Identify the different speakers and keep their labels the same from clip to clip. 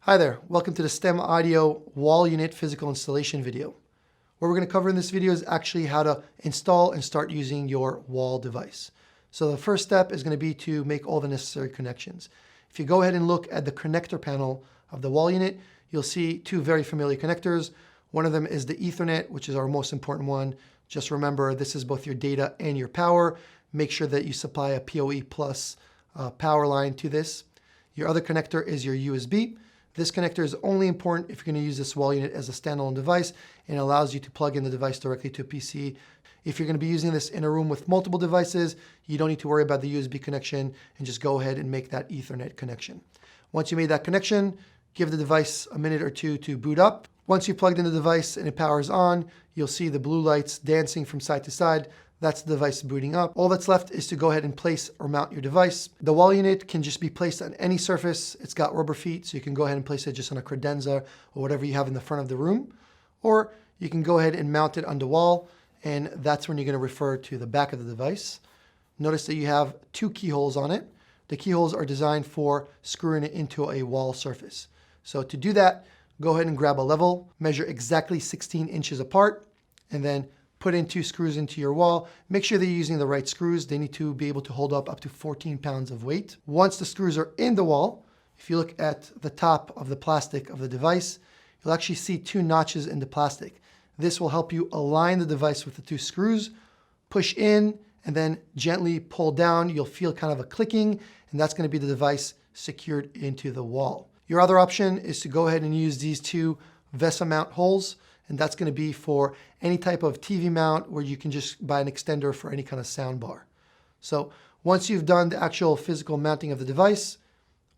Speaker 1: Hi there, welcome to the STEM Audio wall unit physical installation video. What we're going to cover in this video is actually how to install and start using your wall device. So the first step is going to be to make all the necessary connections. If you go ahead and look at the connector panel of the wall unit, you'll see two very familiar connectors. One of them is the Ethernet, which is our most important one. Just remember, this is both your data and your power. Make sure that you supply a PoE plus power line to this. Your other connector is your USB. This connector is only important if you're going to use this wall unit as a standalone device and allows you to plug in the device directly to a PC. If you're going to be using this in a room with multiple devices, you don't need to worry about the USB connection and just go ahead and make that Ethernet connection. Once you made that connection, give the device a minute or two to boot up. Once you've plugged in the device and it powers on, you'll see the blue lights dancing from side to side. That's the device booting up. All that's left is to go ahead and place or mount your device. The wall unit can just be placed on any surface. It's got rubber feet, so you can go ahead and place it just on a credenza or whatever you have in the front of the room. Or you can go ahead and mount it on the wall, and that's when you're going to refer to the back of the device. Notice that you have two keyholes on it. The keyholes are designed for screwing it into a wall surface. So to do that, go ahead and grab a level, measure exactly 16 inches apart, and then put in two screws into your wall. Make sure that you're using the right screws. They need to be able to hold up to 14 pounds of weight. Once the screws are in the wall, if you look at the top of the plastic of the device, you'll actually see two notches in the plastic. This will help you align the device with the two screws, push in, and then gently pull down. You'll feel kind of a clicking, and that's going to be the device secured into the wall. Your other option is to go ahead and use these two VESA mount holes, and that's going to be for any type of TV mount where you can just buy an extender for any kind of sound bar. So once you've done the actual physical mounting of the device,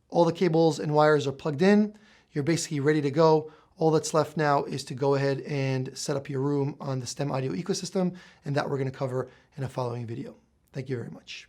Speaker 1: all the cables and wires are plugged in, you're basically ready to go. All that's left now is to go ahead and set up your room on the STEM Audio ecosystem, and that we're going to cover in a following video. Thank you very much.